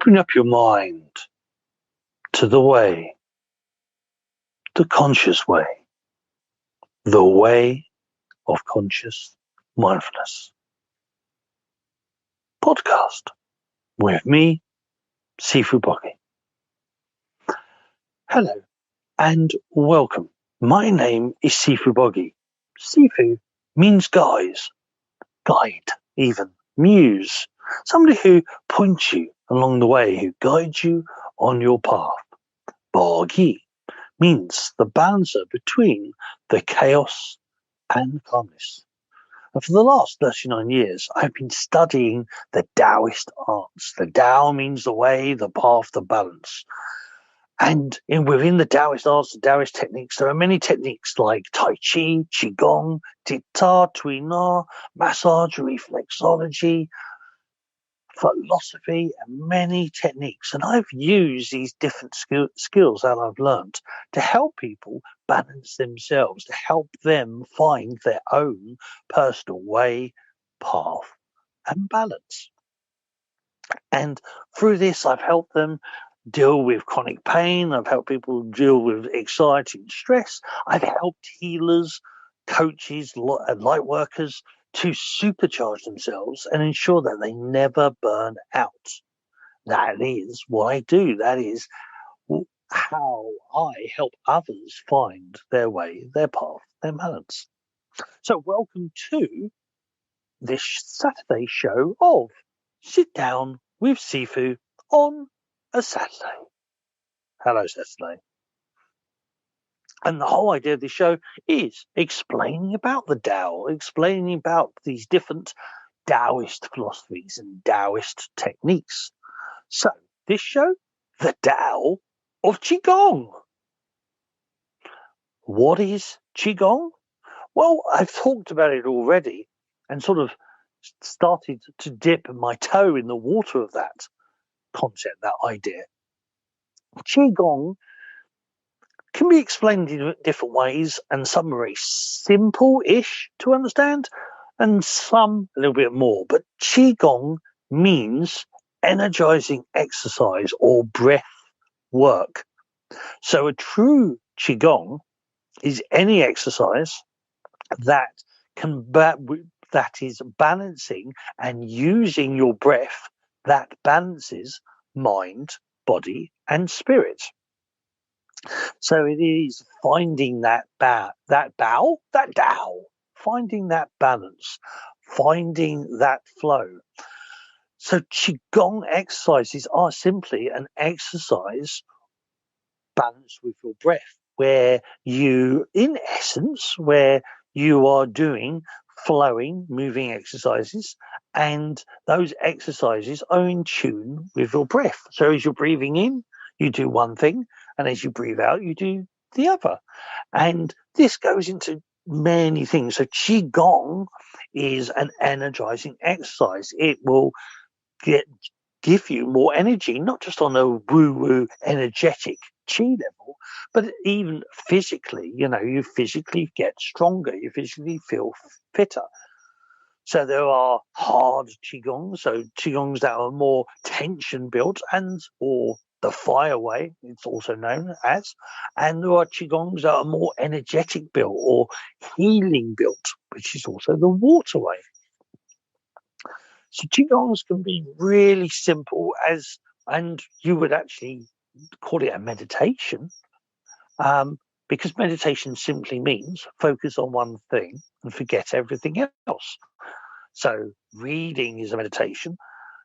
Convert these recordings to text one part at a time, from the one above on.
Open up your mind to the way, the conscious way, the way of conscious mindfulness. Podcast with me, Sifu Boggie. Hello and welcome. My name is Sifu Boggie. Sifu means guide, even, muse, somebody who points you along the way, who guides you on your path. Boggie means the balancer between the chaos and calmness. And for the last 39 years, I've been studying the Daoist arts. The Tao means the way, the path, the balance. And within the Daoist arts, the Daoist techniques, there are many techniques like Tai Chi, Qigong, Theta, Tuina, massage, reflexology, philosophy, and many techniques. And I've used these different skills that I've learned to help people balance themselves, to help them find their own personal way, path, and balance. And through this, I've helped them deal with chronic pain. I've helped people deal with anxiety and stress. I've helped healers, coaches, light workers to supercharge themselves and ensure that they never burn out. That is what I do. That is how I help others find their way, their path, their balance. So welcome to this Saturday show of Sit Down with Sifu on a Saturday. Hello, Saturday. And the whole idea of this show is explaining about the Tao, explaining about these different Daoist philosophies and Daoist techniques. So, this show, the Tao of Qigong. What is Qigong? Well, I've talked about it already and sort of started to dip my toe in the water of that concept, that idea. Qigong can be explained in different ways, and some are very simple-ish to understand, and some a little bit more. But Qigong means energizing exercise or breath work. So a true Qigong is any exercise that that is balancing and using your breath that balances mind, body, and spirit. So it is finding that Tao, finding that balance, finding that flow. So Qigong exercises are simply an exercise balanced with your breath, where you, in essence, where you are doing flowing, moving exercises, and those exercises are in tune with your breath. So as you're breathing in, you do one thing, and as you breathe out, you do the other. And this goes into many things. So Qigong is an energizing exercise. It will give you more energy, not just on a woo-woo energetic Qi level, but even physically. You physically get stronger. You physically feel fitter. So there are hard Qigongs, so Qigongs that are more tension built or the fire way, it's also known as, and there are Qigongs that are more energetic built or healing built, which is also the water way. So Qigongs can be really simple and you would actually call it a meditation, because meditation simply means focus on one thing and forget everything else. So reading is a meditation,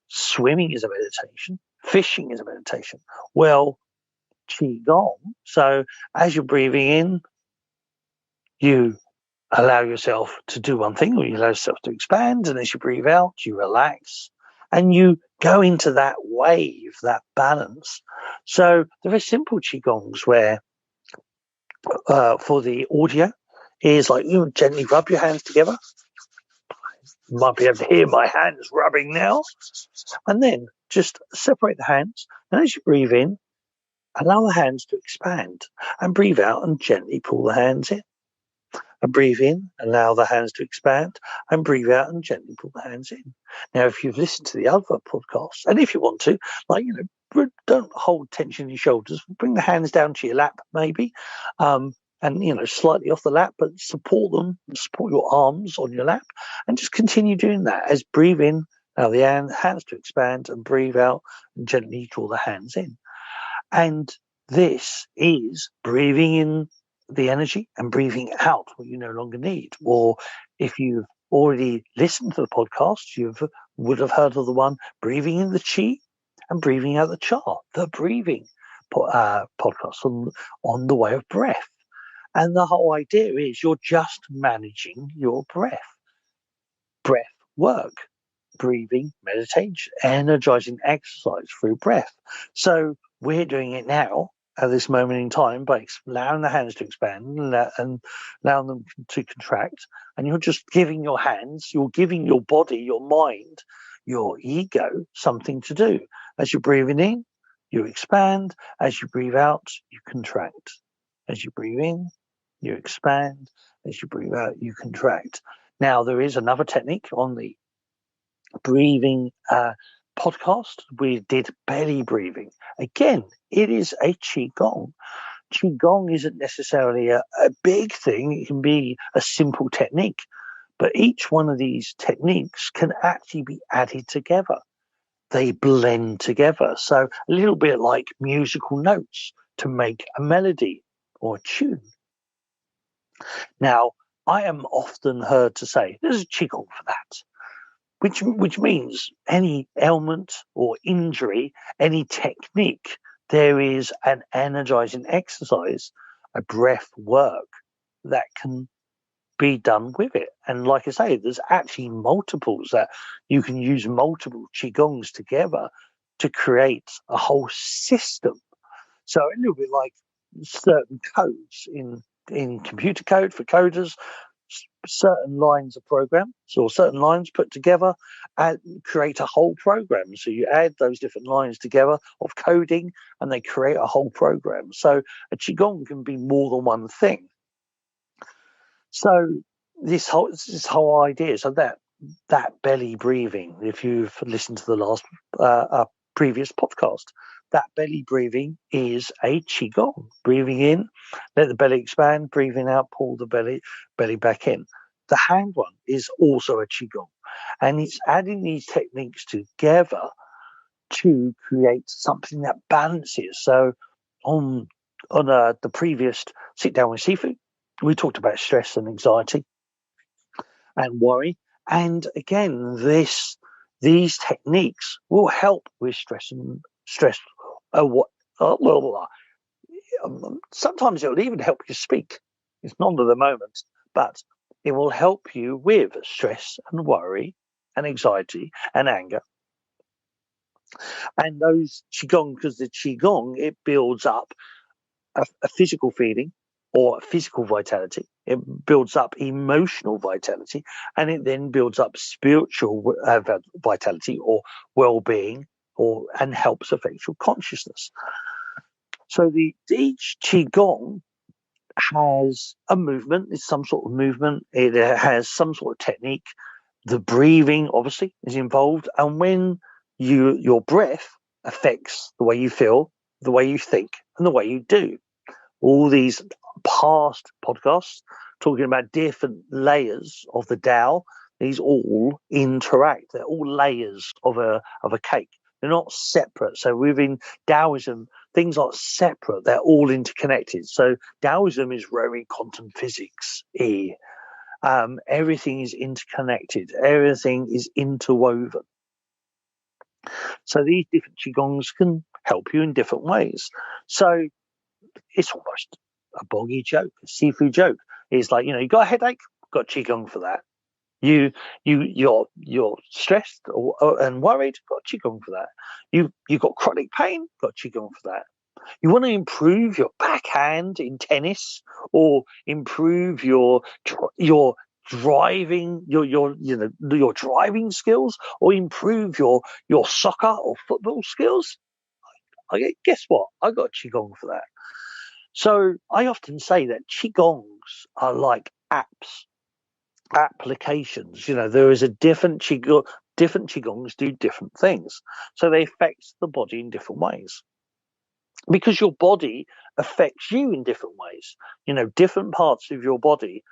swimming is a meditation, fishing is a meditation. Well, Qigong, so as you're breathing in, you allow yourself to do one thing, or you allow yourself to expand, and as you breathe out, you relax, and you go into that wave, that balance. So there are simple Qigongs where, for the audio, is like you gently rub your hands together. You might be able to hear my hands rubbing now. And then just separate the hands, and as you breathe in, allow the hands to expand, and breathe out and gently pull the hands in. and breathe in, allow the hands to expand, and breathe out and gently pull the hands in. Now, if you've listened to the other podcasts, and if you want to, don't hold tension in your shoulders, bring the hands down to your lap, maybe, and, slightly off the lap, but support your arms on your lap, and just continue doing that as breathe in, allow the hands to expand, and breathe out and gently draw the hands in. And this is breathing in the energy and breathing out what you no longer need. Or if you've already listened to the podcast, you would have heard of the one breathing in the chi and breathing out the cha, the breathing podcast on the way of breath. And the whole idea is you're just managing your breath work, breathing, meditation, energizing exercise through breath. So we're doing it now at this moment in time by allowing the hands to expand and allowing them to contract. And you're just giving your hands, you're giving your body, your mind, your ego something to do. As you're breathing in, you expand. As you breathe out, you contract. As you breathe in, you expand. As you breathe out, you contract. Now, there is another technique on the breathing podcast. We did belly breathing. Again, it is a Qigong. Qigong isn't necessarily a big thing. It can be a simple technique. But each one of these techniques can actually be added together. They blend together. So a little bit like musical notes to make a melody or a tune. Now, I am often heard to say, there's a Qigong for that. Which means any ailment or injury, any technique, there is an energizing exercise, a breath work that can be done with it. And like I say, there's actually multiples that you can use multiple Qigongs together to create a whole system. So a little bit like certain codes in computer code for coders, certain lines of program, so certain lines put together and create a whole program. So you add those different lines together of coding and they create a whole program. So a Qigong can be more than one thing. So this whole idea, so that belly breathing, if you've listened to the last previous podcast, that belly breathing is a Qigong. Breathing in, let the belly expand, breathing out, pull the belly back in. The hand one is also a Qigong. And it's adding these techniques together to create something that balances. So on the previous Sit Down with Sifu, we talked about stress and anxiety and worry. And again, these techniques will help with stress. Sometimes it'll even help you speak. It's not at the moment, but it will help you with stress and worry and anxiety and anger. And those Qigong, because the Qigong, it builds up a physical feeling or physical vitality. It builds up emotional vitality, and it then builds up spiritual vitality or well-being, and helps affect your consciousness. So each Qigong has a movement. It's some sort of movement. It has some sort of technique. The breathing, obviously, is involved, and when your breath affects the way you feel, the way you think, and the way you do. All these past podcasts talking about different layers of the Tao, these all interact. They're all layers of a cake. They're not separate. So within Taoism, things aren't separate. They're all interconnected. So Taoism is Roman quantum physics. Everything is interconnected. Everything is interwoven. So these different Qigongs can help you in different ways. So it's almost a Boggie joke, a Sifu joke. It's like, you got a headache, got Qigong for that. You're stressed and worried, got Qigong for that. You got chronic pain, got Qigong for that. You want to improve your backhand in tennis, or improve your driving your driving skills, or improve your soccer or football skills. Guess what? I got Qigong for that. So I often say that Qigongs are like apps, applications. There is a different Qigongs do different things, so they affect the body in different ways, because your body affects you in different ways. Different parts of your body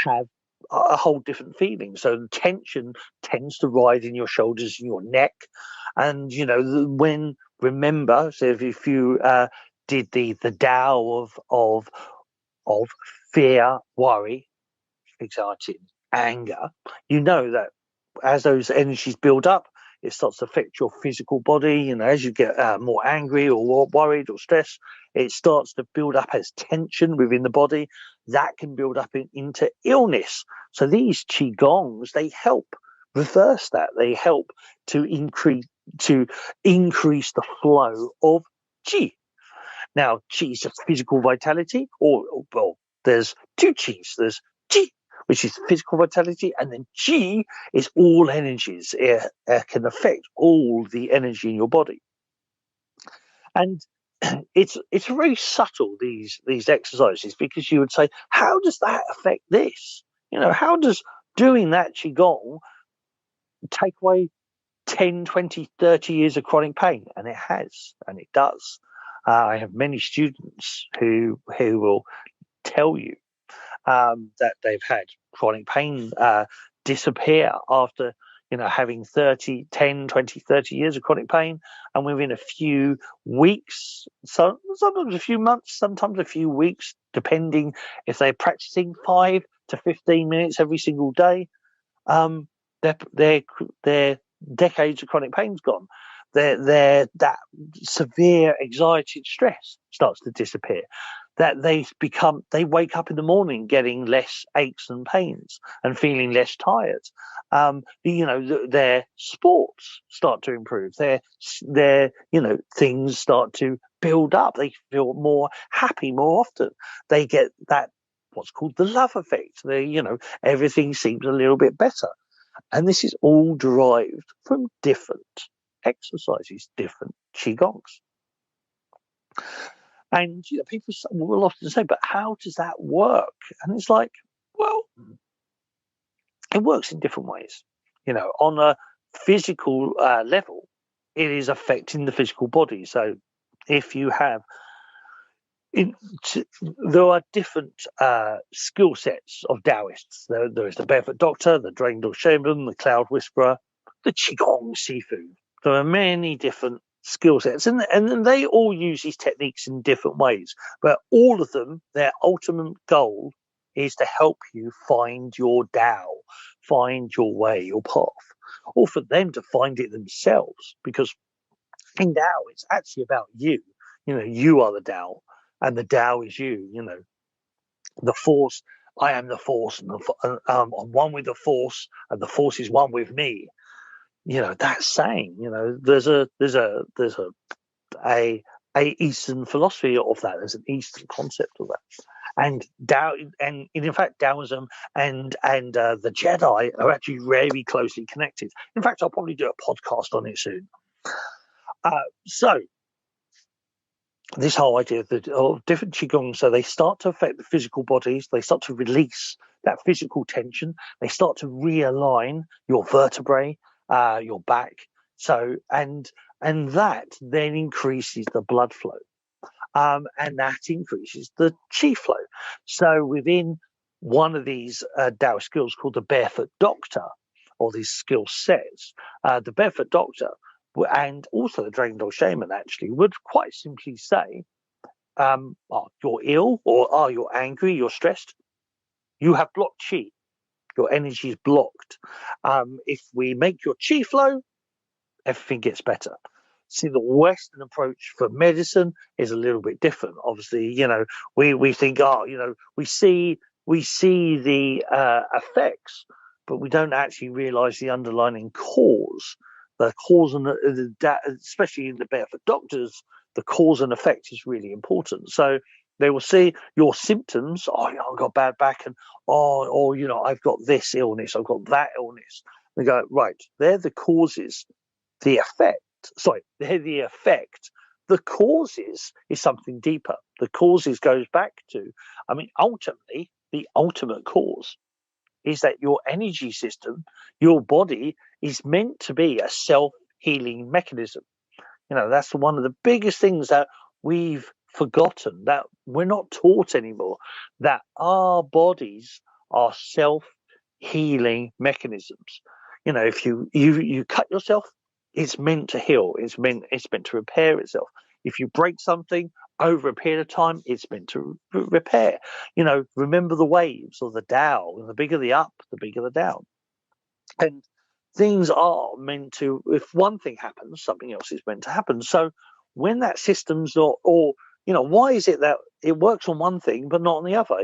have a whole different feeling. So the tension tends to ride in your shoulders and your neck, and remember, so if you did the Tao of fear, worry, anxiety, anger, that as those energies build up, it starts to affect your physical body. As you get more angry or more worried or stressed, it starts to build up as tension within the body. That can build up into illness. So these Qigongs, they help reverse that. They help to increase the flow of Qi. Now, Qi is just physical vitality, well, there's two Qis. There's Qi, which is physical vitality, and then Qi is all energies. It can affect all the energy in your body. And it's very subtle, these exercises, because you would say, how does that affect this? How does doing that Qigong take away 10, 20, 30 years of chronic pain? And it has, and it does. I have many students who will tell you that they've had chronic pain disappear after having 10, 20, 30 years of chronic pain, and within a few weeks, sometimes a few months, sometimes a few weeks, depending if they're practicing 5 to 15 minutes every single day, their decades of chronic pain's gone. That severe anxiety and stress starts to disappear. That they wake up in the morning getting less aches and pains and feeling less tired. Their sports start to improve. Their things start to build up. They feel more happy more often. They get that what's called the love effect. Everything seems a little bit better. And this is all derived from different exercises, different Qigongs. And people will often say, but how does that work? And it's like, well, it works in different ways. On a physical level, it is affecting the physical body. So if you have, there are different skill sets of Daoists. There is the Barefoot Doctor, the DragonDog Shaman, the Cloud Whisperer, the Qigong Sifu. There are many different skill sets, and they all use these techniques in different ways, but all of them, their ultimate goal is to help you find your Tao, find your way, your path, or for them to find it themselves, because in Tao it's actually about you. You are the Tao, and the Tao is you. The Force, I am the Force, and I'm one with the Force, and the Force is one with me. That saying, there's a Eastern philosophy of that. There's an Eastern concept of that, and Tao, and in fact, Taoism and the Jedi are actually very closely connected. In fact, I'll probably do a podcast on it soon. So this whole idea of different Qigong, so they start to affect the physical bodies. They start to release that physical tension. They start to realign your vertebrae, your back. So and that then increases the blood flow, and that increases the Qi flow. So within one of these Taoist skills called the Barefoot Doctor, or these skill sets, the Barefoot Doctor and also the DragonDog Shaman actually would quite simply say, you're ill, or you're angry, you're stressed, you have blocked Qi. Your energy is blocked. If we make your Qi flow, everything gets better. See, the Western approach for medicine is a little bit different. Obviously, we think, we see the effects, but we don't actually realize the underlying cause. The cause and especially in the Barefoot Doctors, the cause and effect is really important. So they will see your symptoms. I've got bad back, and I've got this illness, I've got that illness. They go, right, they're the causes. They're the effect. The causes is something deeper. The causes goes back to, ultimately, the ultimate cause is that your energy system, your body, is meant to be a self-healing mechanism. That's one of the biggest things that we've forgotten, that we're not taught anymore, that our bodies are self-healing mechanisms. If you cut yourself, it's meant to heal. It's meant to repair itself. If you break something over a period of time, it's meant to repair. Remember the waves or the Tao. The bigger the up, the bigger the down. And things are meant to, if one thing happens, something else is meant to happen. So when that system's not, or why is it that it works on one thing but not on the other?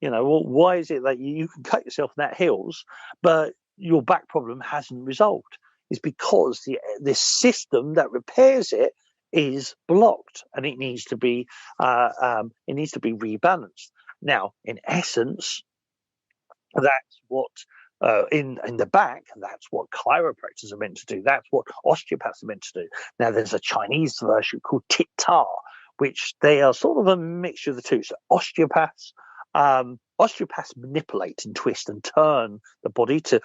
Why is it that you can cut yourself and that heals, but your back problem hasn't resolved? It's because the system that repairs it is blocked, and it needs to be rebalanced. Now, in essence, that's what in the back, that's what chiropractors are meant to do. That's what osteopaths are meant to do. Now, there's a Chinese version called Tit Ta, which they are sort of a mixture of the two. So osteopaths manipulate and twist and turn the body to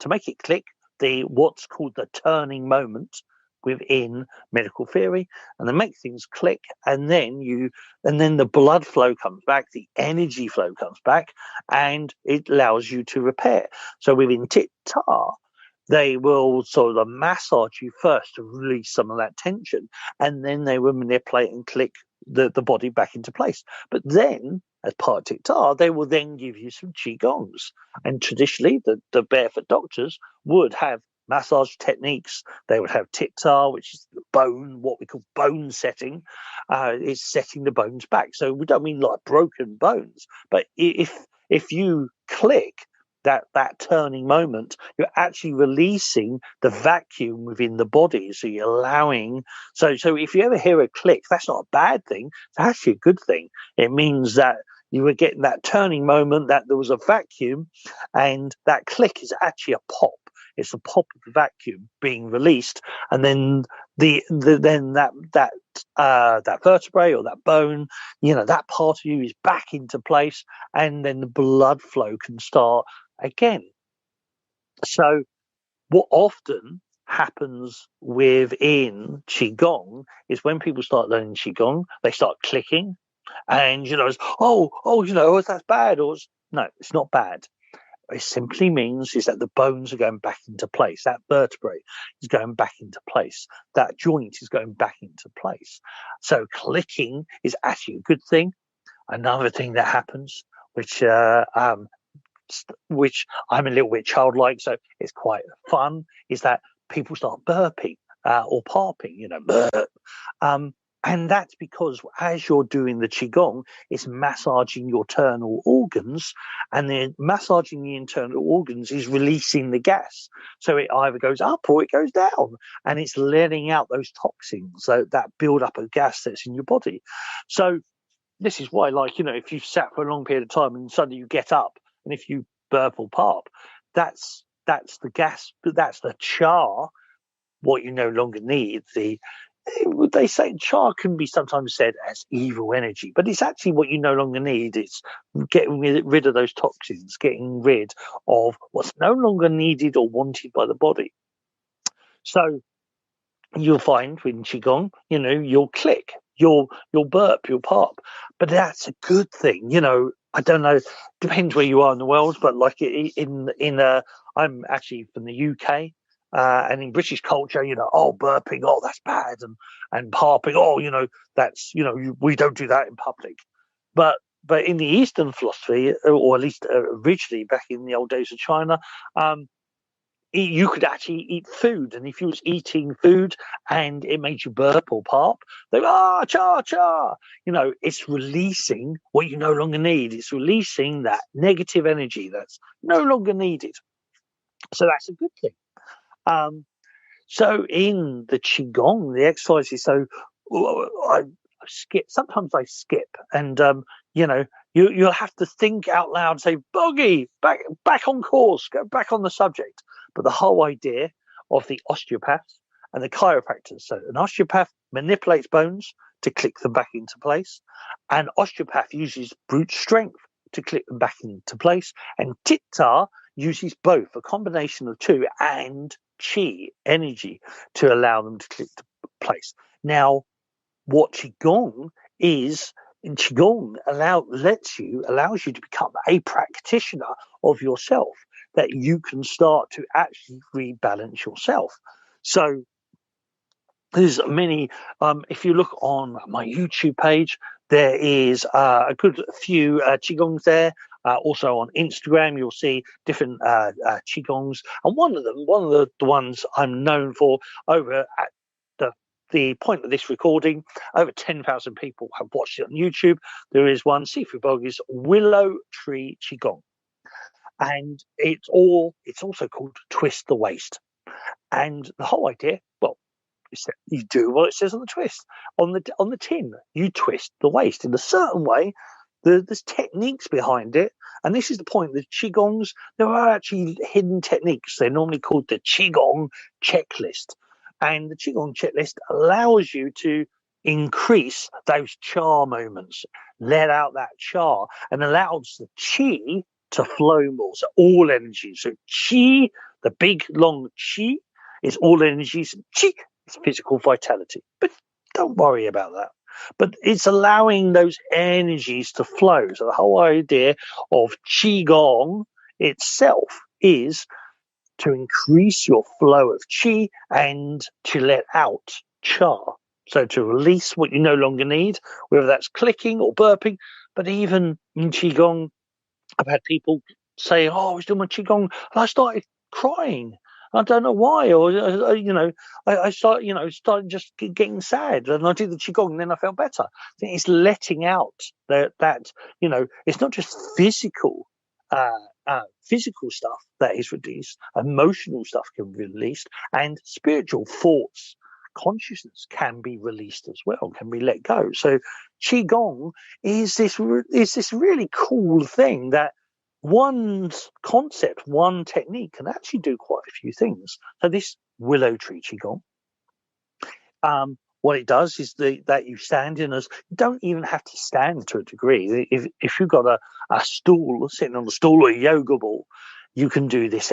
make it click, what's called the turning moment within medical theory, and they make things click, and then the blood flow comes back, the energy flow comes back, and it allows you to repair. So within Tit Ta, they will sort of massage you first to release some of that tension, and then they will manipulate and click the body back into place. But then, as part of Tit Ta, they will then give you some Qigongs. And traditionally, the Barefoot Doctors would have massage techniques. They would have Tit Ta, which is the bone, what we call bone setting, is setting the bones back. So we don't mean like broken bones, but if you click that turning moment, you're actually releasing the vacuum within the body. So you're allowing. So if you ever hear a click, that's not a bad thing. It's actually a good thing. It means that you were getting that turning moment, that there was a vacuum, and that click is actually a pop. It's the pop of the vacuum being released, and then that vertebrae or that bone, that part of you is back into place, and then the blood flow can start again. So what often happens within Qigong is when people start learning Qigong, they start clicking, and it's, that's bad, or no, it's not bad. It simply means is that the bones are going back into place. That vertebrae is going back into place. That joint is going back into place. So clicking is actually a good thing. Another thing that happens, which I'm a little bit childlike, so it's quite fun, is that people start burping or parping, burp. And that's because as you're doing the Qigong, it's massaging your internal organs, and then massaging the internal organs is releasing the gas. So it either goes up or it goes down, and it's letting out those toxins, that build up of gas that's in your body. So this is why, if you've sat for a long period of time and suddenly you get up, and if you burp or parp, that's the gas, that's the char, what you no longer need. They say char can be sometimes said as evil energy, but it's actually what you no longer need. It's getting rid of those toxins, getting rid of what's no longer needed or wanted by the body. So you'll find in Qigong, you'll click, you'll burp, you'll pop, but that's a good thing. I don't know, depends where you are in the world, but like I'm actually from the UK. And in British culture, burping, that's bad, and parping, that's, we don't do that in public. But in the Eastern philosophy, or at least originally back in the old days of China, you could actually eat food, and if you was eating food and it made you burp or parp, they go, cha. It's releasing what you no longer need. It's releasing that negative energy that's no longer needed. So that's a good thing. So in the Qigong, the exercises, I skip. Sometimes I skip, and you'll have to think out loud, say, Boggie, back on course, go back on the subject. But the whole idea of the osteopaths and the chiropractors. So an osteopath manipulates bones to click them back into place. An osteopath uses brute strength to click them back into place. And Titta uses both, a combination of two, and Qi, energy, to allow them to click to place. Now, what Qigong is, in Qigong allows you to become a practitioner of yourself, that you can start to actually rebalance yourself. So there's many, if you look on my YouTube page, there is a good few Qigongs there. Also on Instagram, you'll see different Qigongs. And one of the ones I'm known for, over at the point of this recording, over 10,000 people have watched it on YouTube. There is one, Sifu Boggie's Willow Tree Qigong. And it's also called Twist the Waist. And the whole idea, well, is that you do what it says on the twist, on the tin. You twist the waist in a certain way. There's techniques behind it, and this is the point. The Qigongs, there are actually hidden techniques. They're normally called the Qigong checklist, and the Qigong checklist allows you to increase those cha moments, let out that cha, and allows the Qi to flow more. So all energy. So Qi, the big long Qi, is all energies. Qi, it's physical vitality, but don't worry about that. But it's allowing those energies to flow. So the whole idea of Qigong itself is to increase your flow of Qi and to let out Cha. So to release what you no longer need, whether that's clicking or burping. But even in Qigong, I've had people say, "Oh, I was doing my Qigong and I started crying. I don't know why," or I started just getting sad, and I did the Qigong, and then I felt better. I think it's letting out that it's not just physical stuff that is released, emotional stuff can be released, and spiritual thoughts, consciousness can be released as well, can be let go. So Qigong is this really cool thing that one concept, one technique can actually do quite a few things. So this willow tree Qigong, what it does is that you stand in as, you don't even have to stand to a degree. If you've got a stool, sitting on a stool or a yoga ball, you can do this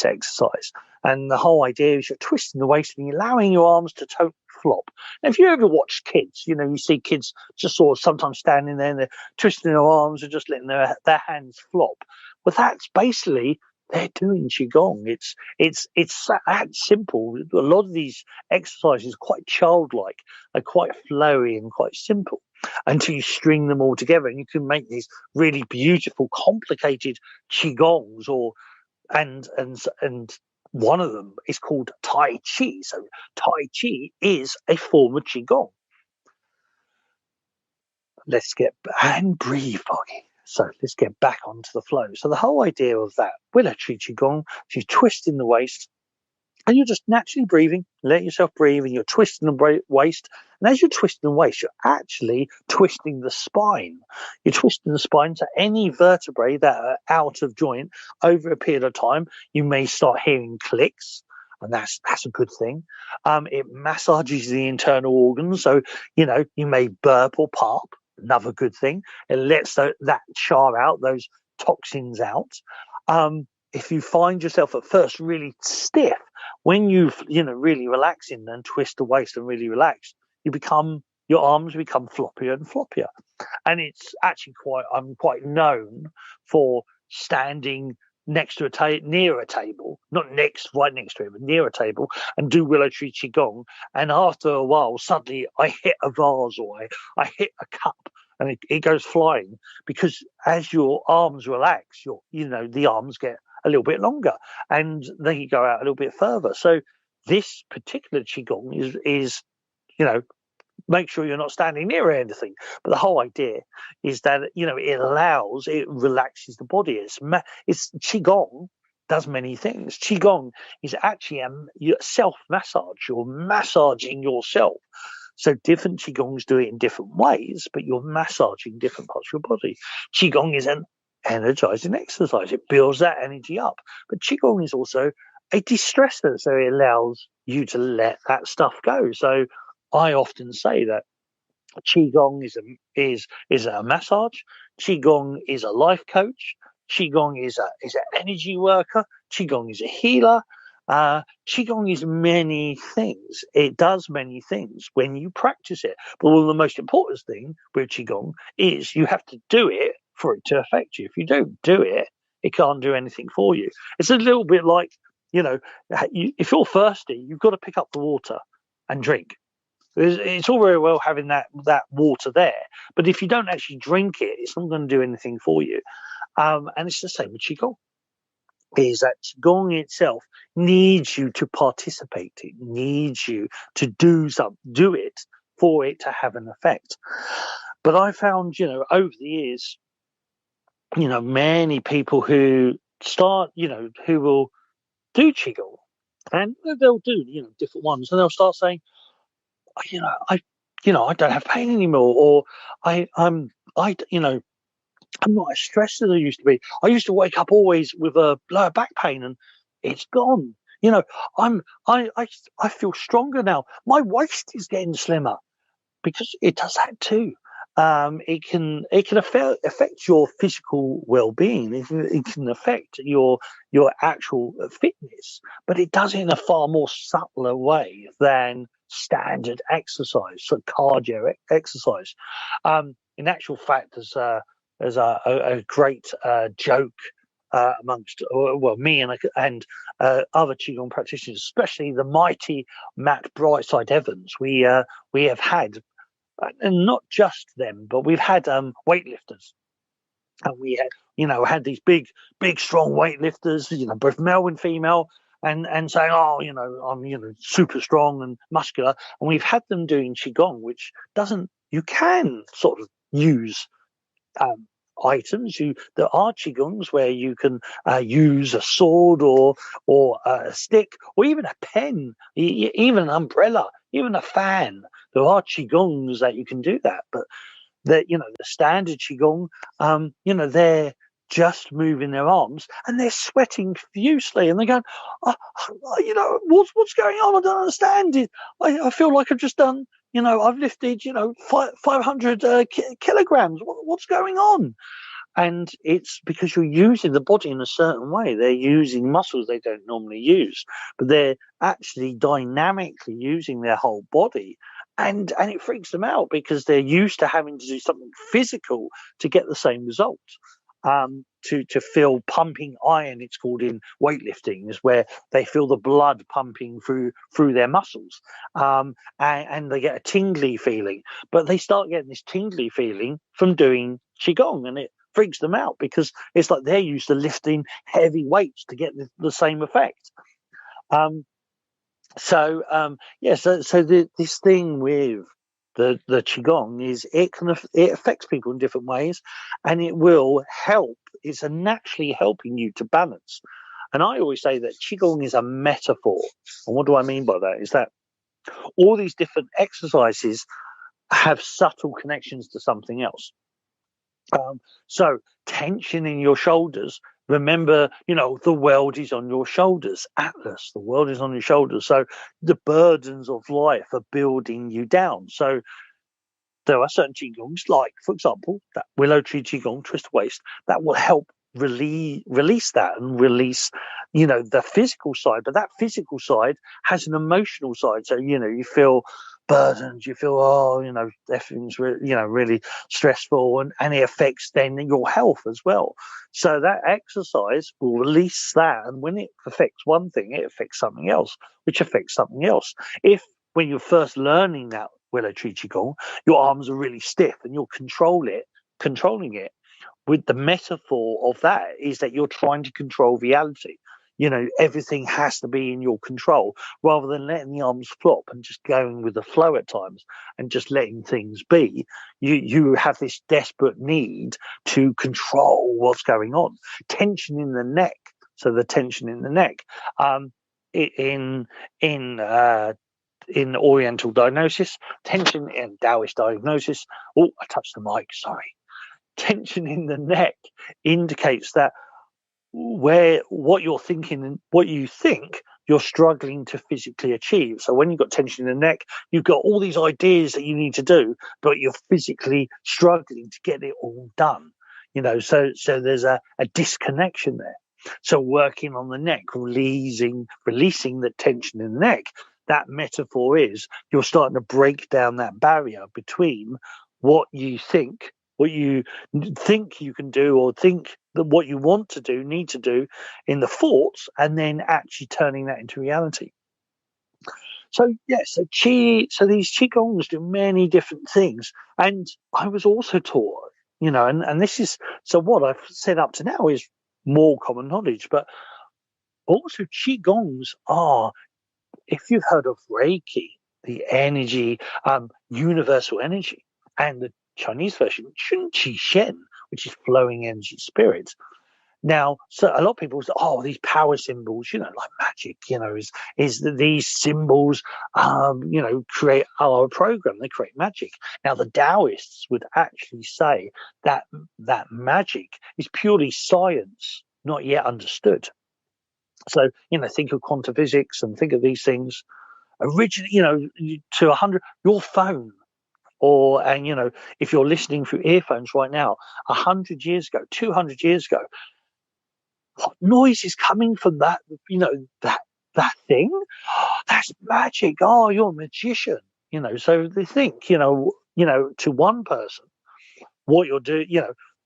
exercise. And the whole idea is you're twisting the waist and you're allowing your arms to totally flop. And if you ever watch kids, you see kids just sort of sometimes standing there and they're twisting their arms and just letting their hands flop. Well, that's basically, they're doing Qigong. It's that simple. A lot of these exercises are quite childlike, are quite flowy and quite simple, until you string them all together and you can make these really beautiful, complicated Qigongs, and one of them is called Tai Chi. So Tai Chi is a form of Qigong. And breathe, Boggie. So let's get back onto the flow. So the whole idea of that willow tree Qigong, you twist in the waist, and you're just naturally breathing, let yourself breathe, and you're twisting the waist. And as you're twisting the waist, you're actually twisting the spine. You're twisting the spine, so any vertebrae that are out of joint over a period of time, you may start hearing clicks, and that's a good thing. It massages the internal organs, so you may burp or pop. Another good thing. It lets that char out, those toxins out. If you find yourself at first really stiff, when you really relaxing and twist the waist and really relax, your arms become floppier and floppier. And it's actually I'm quite known for standing next to near a table, not right next to it, but near a table, and do willow tree Qigong. And after a while, suddenly I hit a vase or I hit a cup, and it goes flying, because as your arms relax, the arms get a little bit longer and they go out a little bit further. So this particular Qigong is make sure you're not standing near anything. But the whole idea is that, it relaxes the body. It's Qigong does many things. Qigong is actually self-massage. You're massaging yourself. So different Qigongs do it in different ways, but you're massaging different parts of your body. Qigong is an energizing exercise. It builds that energy up. But Qigong is also a distressor, so it allows you to let that stuff go. So I often say that Qigong is a massage. Qigong is a life coach. Qigong is an energy worker. Qigong is a healer. Qigong is many things. It does many things when you practice it. But one of the most important thing with Qigong is you have to do it for it to affect you. If you don't do it, it can't do anything for you. It's a little bit like, if you're thirsty, you've got to pick up the water and drink. It's all very well having that water there, but if you don't actually drink it, it's not going to do anything for you. And it's the same with Qigong. Is that Qigong itself needs you to participate. It needs you to do it for it to have an effect. But I found, over the years, many people who start, who will do Qigong, and they'll do, different ones, and they'll start saying, I don't have pain anymore, or I'm not as stressed as I used to be. I used to wake up always with a lower back pain, and it's gone. I feel stronger now. My waist is getting slimmer because it does that too. It can affect your physical well-being. It can affect your actual fitness, but it does it in a far more subtler way than standard exercise, so cardio exercise. In actual fact, there's a great joke amongst me and other Qigong practitioners, especially the mighty Matt Brightside Evans. We have had, and not just them, but we've had weightlifters, and we had these big strong weightlifters, both male and female, and saying, I'm super strong and muscular, and we've had them doing Qigong, which you can sort of use items. There are Qigongs where you can use a sword or a stick, or even a pen, even an umbrella, even a fan. There are Qigongs that you can do that, but the standard Qigong, they're just moving their arms and they're sweating profusely, and they're going, what's going on? I don't understand it. I feel like I've just done, I've lifted, 500 kilograms. What's going on? And it's because you're using the body in a certain way. They're using muscles they don't normally use, but they're actually dynamically using their whole body. And it freaks them out because they're used to having to do something physical to get the same result. To feel pumping iron, it's called in weightlifting, is where they feel the blood pumping through their muscles, and they get a tingly feeling. But they start getting this tingly feeling from doing Qigong, and it freaks them out because it's like they're used to lifting heavy weights to get the same effect. So this thing with the Qigong is it affects people in different ways, and it will help. It's naturally helping you to balance. And I always say that Qigong is a metaphor. And what do I mean by that? Is that all these different exercises have subtle connections to something else. So tension in your shoulders. Remember, the world is on your shoulders. Atlas, the world is on your shoulders. So the burdens of life are building you down. So there are certain Qigongs, like, for example, that willow tree Qigong, twist waist, that will help release that and release, the physical side. But that physical side has an emotional side. So, you feel burdened, you feel, everything's really stressful, and it affects then your health as well. So that exercise will release that, and when it affects one thing, it affects something else, which affects something else. If when you're first learning that willow tree Qigong, your arms are really stiff and you're controlling it, with the metaphor of that is that you're trying to control reality. Everything has to be in your control, rather than letting the arms flop and just going with the flow at times and just letting things be. You have this desperate need to control what's going on. Tension in the neck. So the tension in the neck, in Oriental diagnosis, tension in Daoist diagnosis. Oh, I touched the mic. Sorry. Tension in the neck indicates that what you're thinking and what you think you're struggling to physically achieve. So when you've got tension in the neck, you've got all these ideas that you need to do, but you're physically struggling to get it all done. So there's a disconnection there. So working on the neck, releasing the tension in the neck, that metaphor is you're starting to break down that barrier between what you think you can do, or think that what you want to do, need to do in the thoughts, and then actually turning that into reality. So these Qigongs do many different things. And I was also taught, and this is, so what I've said up to now is more common knowledge, but also Qigongs are, if you've heard of Reiki, the energy, universal energy, and the Chinese version, Qi Shen, which is flowing energy spirit. Now, so a lot of people say, "Oh, these power symbols, like magic, is that these symbols, create our program. They create magic." Now, the Daoists would actually say that magic is purely science, not yet understood. So, think of quantum physics and think of these things. Originally, to 100, your phone. If you're listening through earphones right now, 100 years ago, 200 years ago, what noise is coming from that, that thing? Oh, that's magic. Oh, you're a magician. So they think, to one person, what you're doing,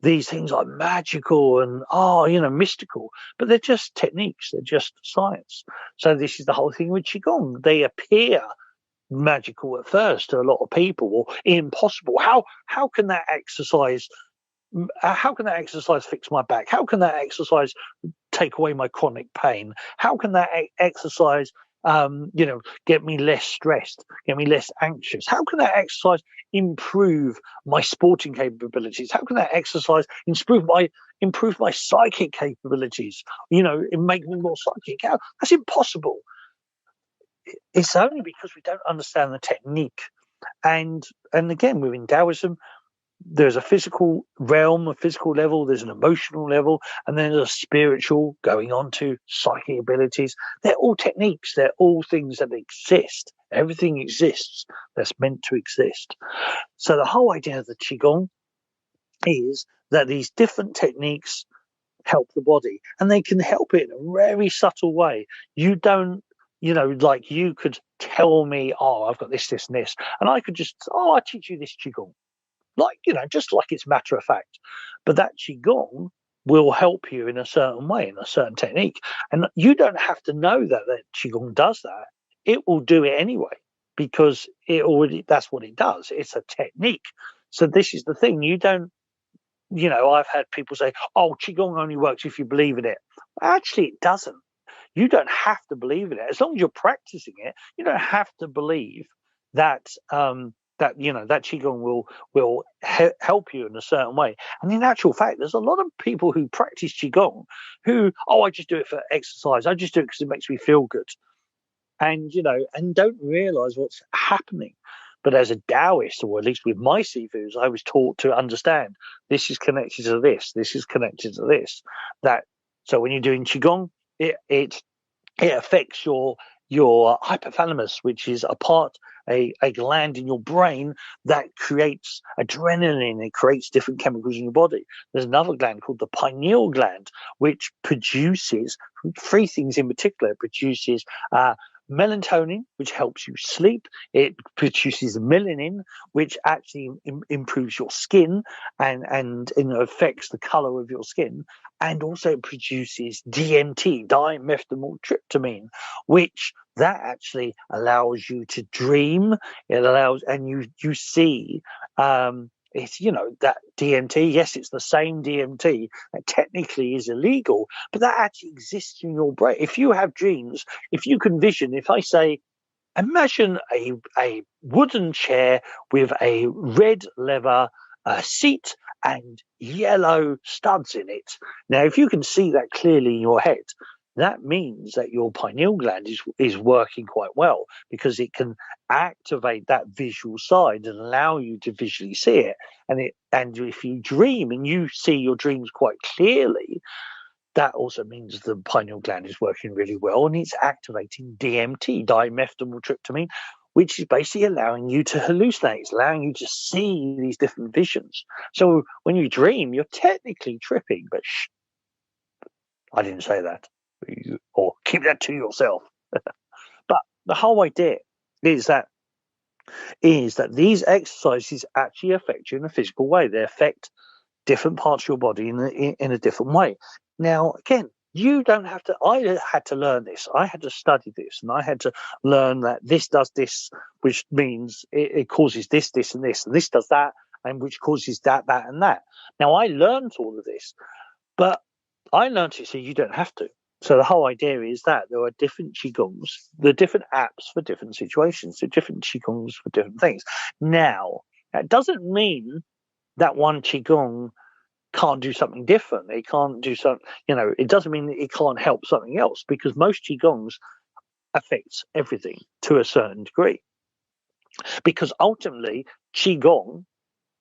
these things are magical and, mystical, but they're just techniques. They're just science. So this is the whole thing with Qigong. They appear magical at first to a lot of people, or impossible. How can that exercise fix my back? How can that exercise take away my chronic pain? How can that exercise get me less stressed, get me less anxious? How can that exercise improve my sporting capabilities? How can that exercise improve my psychic capabilities, and make me more psychic? That's impossible. It's only because we don't understand the technique. And again, within Taoism, there's a physical realm, a physical level, there's an emotional level, and then there's a spiritual going on to psychic abilities. They're all techniques. They're all things that exist. Everything exists that's meant to exist. So the whole idea of the Qigong is that these different techniques help the body, and they can help it in a very subtle way. You don't, like you could tell me, "Oh, I've got this, this, and this," and I could just, "Oh, I teach you this Qigong." Like, just like it's matter of fact. But that Qigong will help you in a certain way, in a certain technique. And you don't have to know that Qigong does that. It will do it anyway, because that's what it does. It's a technique. So this is the thing. You don't, I've had people say, "Oh, Qigong only works if you believe in it." Actually, it doesn't. You don't have to believe in it. As long as you're practicing it, you don't have to believe that that Qigong will help you in a certain way. And in actual fact, there's a lot of people who practice Qigong who, I just do it for exercise. I just do it because it makes me feel good. And, and don't realize what's happening. But as a Taoist, or at least with my Sifus, I was taught to understand this is connected to this. This is connected to this. So when you're doing Qigong, it affects your hypothalamus, which is a gland in your brain that creates adrenaline. It creates different chemicals in your body. There's another gland called the pineal gland, which produces three things in particular. It produces melatonin, which helps you sleep. It produces melanin, which actually improves your skin and affects the color of your skin. And also it produces DMT, dimethyltryptamine, which that actually allows you to dream. It allows, and you see, it's, that DMT, yes, it's the same DMT that technically is illegal, but that actually exists in your brain. If you have dreams, if you can vision, if I say, imagine a wooden chair with a red leather seat and yellow studs in it. Now, if you can see that clearly in your head, that means that your pineal gland is working quite well, because it can activate that visual side and allow you to visually see it. And if you dream and you see your dreams quite clearly, that also means the pineal gland is working really well, and it's activating DMT, dimethyltryptamine, which is basically allowing you to hallucinate. It's allowing you to see these different visions. So when you dream, you're technically tripping, but shh, I didn't say that. Or keep that to yourself. But the whole idea is that these exercises actually affect you in a physical way. They affect different parts of your body in a different way. Now, again, you don't have to. I had to learn this. I had to study this, and I had to learn that this does this, which means it causes this, this, and this does that, and which causes that, that, and that. Now, I learned all of this, but I learned it so you don't have to. So the whole idea is that there are different Qigongs, there are different apps for different situations, there are different Qigongs for different things. Now, that doesn't mean that one Qigong can't do something different. It can't do something, it doesn't mean that it can't help something else, because most Qigongs affects everything to a certain degree. Because ultimately, Qigong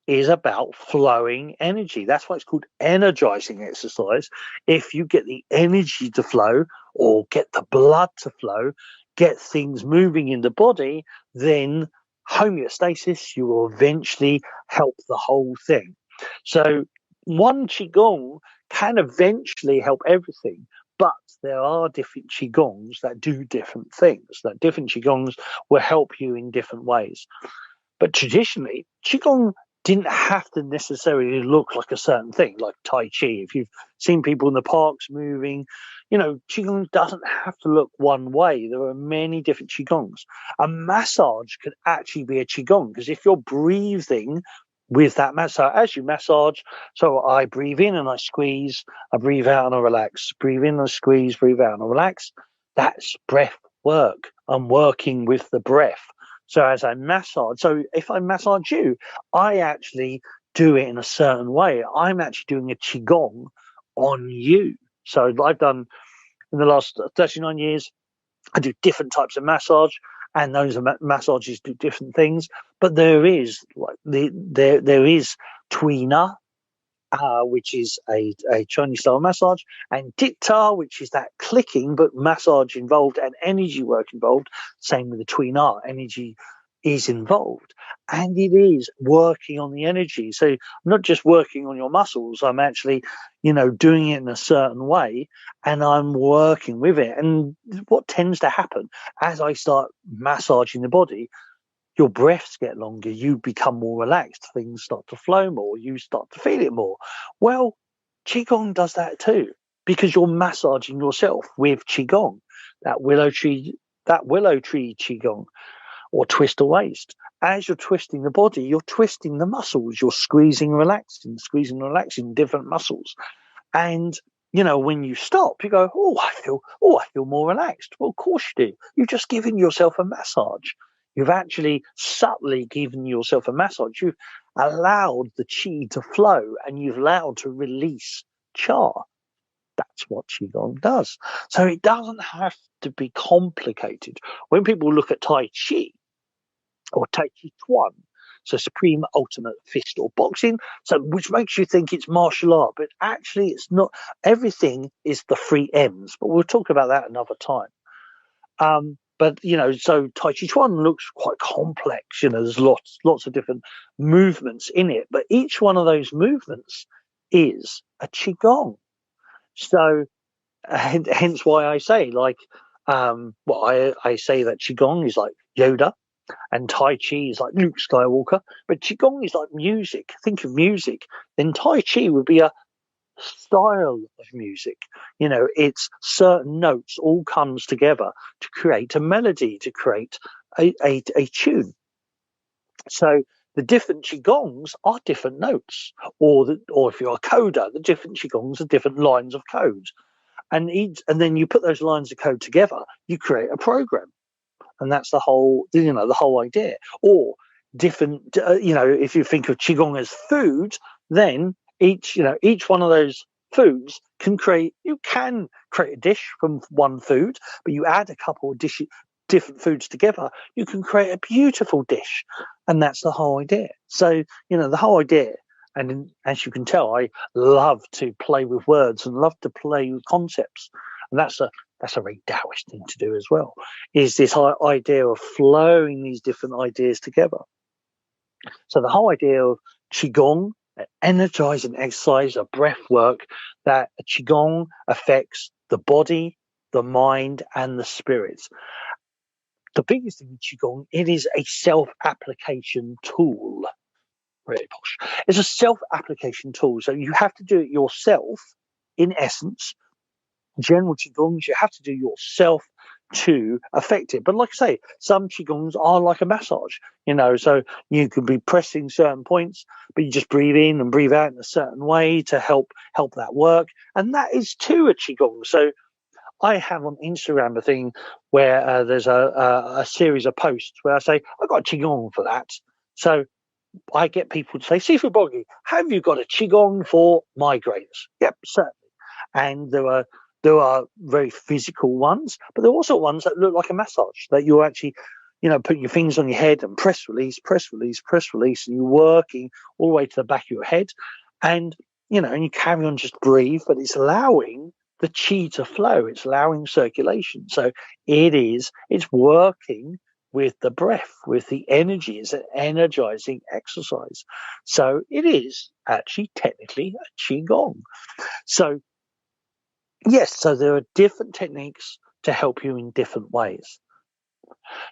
is about flowing energy. That's why it's called energizing exercise. If you get the energy to flow, or get the blood to flow, get things moving in the body, then homeostasis, you will eventually help the whole thing. So one Qigong can eventually help everything, but there are different Qigongs that do different things. That different Qigongs will help you in different ways. But traditionally, Qigong didn't have to necessarily look like a certain thing, like Tai Chi. If you've seen people in the parks moving, Qigong doesn't have to look one way. There are many different Qigongs. A massage can actually be a Qigong, because if you're breathing with that massage, as you massage, so I breathe in and I squeeze, I breathe out and I relax, breathe in and I squeeze, breathe out and I relax, that's breath work. I'm working with the breath. So as I massage, so if I massage you, I actually do it in a certain way. I'm actually doing a Qigong on you. So I've done, in the last 39 years, I do different types of massage, and those massages do different things. But there is there is Tuina, which is a Chinese style massage, and Ditta, which is that clicking but massage involved and energy work involved. Same with the Tuina, energy is involved, and it is working on the energy. So I'm not just working on your muscles, I'm actually doing it in a certain way, and I'm working with it. And what tends to happen as I start massaging the body, your breaths get longer, you become more relaxed, things start to flow more, you start to feel it more. Well, Qigong does that too, because you're massaging yourself with Qigong, that willow tree Qigong, or twist or waist. As you're twisting the body, you're twisting the muscles, you're squeezing, relaxing different muscles. And when you stop, you go, I feel more relaxed. Well, of course you do. You've just given yourself a massage. You've actually subtly given yourself a massage. You've allowed the qi to flow, and you've allowed to release cha. That's what Qigong does. So it doesn't have to be complicated. When people look at Tai Chi or Tai Chi Chuan, so supreme ultimate fist or boxing, so which makes you think it's martial art, but actually it's not. Everything is the three M's, but we'll talk about that another time. But so Tai Chi Chuan looks quite complex. There's lots of different movements in it, but each one of those movements is a Qigong. So hence why I say, I say that Qigong is like Yoda, and Tai Chi is like Luke Skywalker, but Qigong is like music. Think of music, then Tai Chi would be a style of music. It's certain notes all comes together to create a melody, to create a tune. So the different Qigongs are different notes, or if you're a coder, the different Qigongs are different lines of code. And then you put those lines of code together, you create a program. And that's the whole idea. Or different, if you think of Qigong as food, then each one of those foods you can create a dish from one food, but you add a couple of different foods together, you can create a beautiful dish. And that's the whole idea. So, the whole idea And as you can tell, I love to play with words and love to play with concepts. And that's a very Daoist thing to do as well, is this idea of flowing these different ideas together. So the whole idea of Qigong, energizing exercise, a breath work, that Qigong affects the body, the mind, and the spirit. The biggest thing with Qigong, it is a self-application tool. Really posh. It's a self-application tool. So you have to do it yourself, in essence. General Qigongs, you have to do yourself to affect it. But like I say, some Qigongs are like a massage, so you could be pressing certain points, but you just breathe in and breathe out in a certain way to help that work. And that is too a Qigong. So I have on Instagram a thing where there's a series of posts where I say, I got a Qigong for that. So I get people to say, Sifu Boggie, have you got a Qigong for migraines? Yep, certainly. And there are very physical ones, but there are also ones that look like a massage, that you're actually, putting your fingers on your head and press, release, press, release, press, release, and you're working all the way to the back of your head. And, and you carry on, just breathe, but it's allowing the chi to flow. It's allowing circulation. So it's working with the breath, with the energy. It's an energizing exercise. So it is actually technically a Qigong. So yes, so there are different techniques to help you in different ways.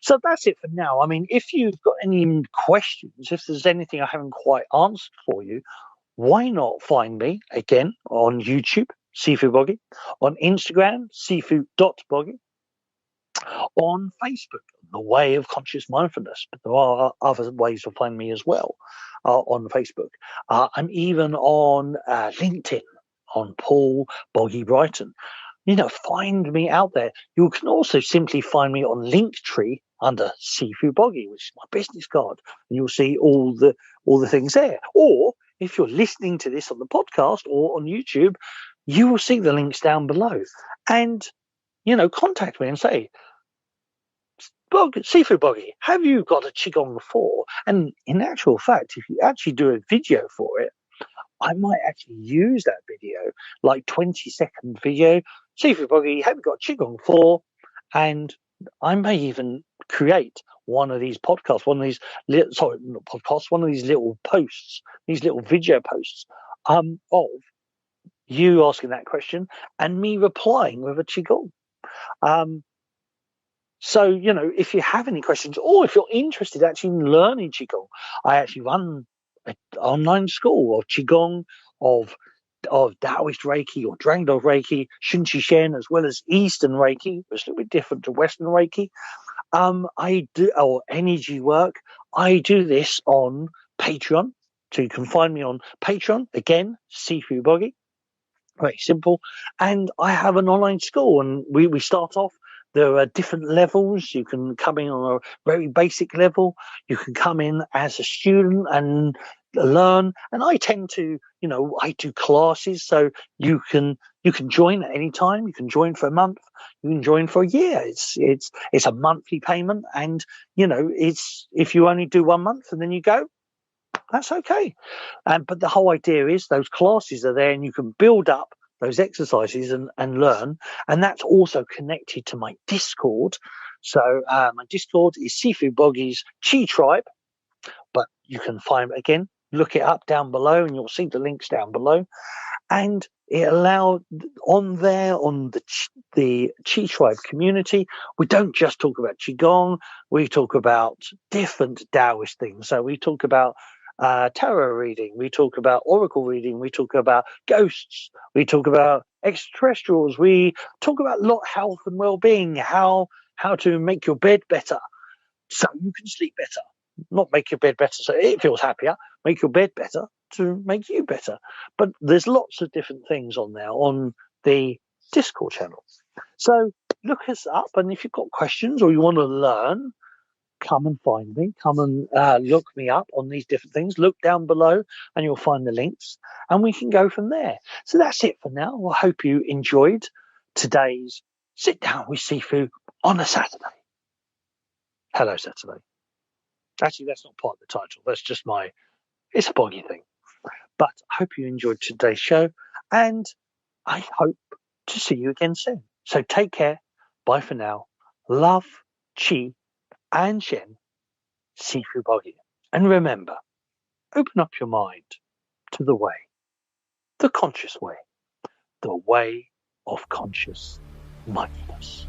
So that's it for now. I mean, if you've got any questions, if there's anything I haven't quite answered for you, why not find me again on YouTube, Sifu Boggie, on Instagram, Sifu.Boggie, on Facebook, The Way of Conscious Mindfulness. But there are other ways to find me as well on Facebook. I'm even on LinkedIn, on Paul Boggie Brighton. Find me out there. You can also simply find me on Linktree under Sifu Boggie, which is my business card, and you'll see all the things there. Or if you're listening to this on the podcast or on YouTube, you will see the links down below. And contact me and say, Sifu Boggie, have you got a Qigong before? And in actual fact, if you actually do a video for it, I might actually use that video, like 20-second video. Sifu Boggie, have you got Qigong for? And I may even create one of these podcasts, one of these one of these little posts, these little video posts of you asking that question and me replying with a Qigong. So, if you have any questions, or if you're interested actually in learning Qigong, I actually run an online school of Qigong, of Daoist Reiki or DragonDog Reiki, Shunchi Shen, as well as Eastern Reiki, which is a little bit different to Western Reiki. I do, or energy work. I do this on Patreon. So you can find me on Patreon, again, Sifu Boggie. Very simple. And I have an online school, and we start off. There are different levels. You can come in on a very basic level. You can come in as a student and learn. And I tend to, I do classes, so you can join at any time. You can join for a month. You can join for a year. It's a monthly payment, and it's if you only do 1 month and then you go, that's okay. But the whole idea is those classes are there, and you can build up those exercises and learn. And that's also connected to my Discord. So my Discord is Sifu Boggie's Chi Tribe. But you can find, again, look it up down below, and you'll see the links down below. And it allowed on there, on the Chi Tribe community, we don't just talk about Qigong, we talk about different Daoist things. So we talk about tarot reading, we talk about oracle reading, we talk about ghosts, we talk about extraterrestrials, we talk about lot health and well-being, how to make your bed better so you can sleep better. Not make your bed better so it feels happier, make your bed better to make you better. But there's lots of different things on there on the Discord channel. So look us up, and if you've got questions or you want to learn, come and find me. Come and look me up on these different things. Look down below and you'll find the links, and we can go from there. So that's it for now. I hope you enjoyed today's Sit Down with Sifu on a Saturday. Hello, Saturday. Actually, that's not part of the title. That's just it's a Boggie thing. But I hope you enjoyed today's show, and I hope to see you again soon. So take care. Bye for now. Love, Chi, and Shen, Sifu Boggie. And remember, open up your mind to the way, the conscious way, the way of conscious mindfulness.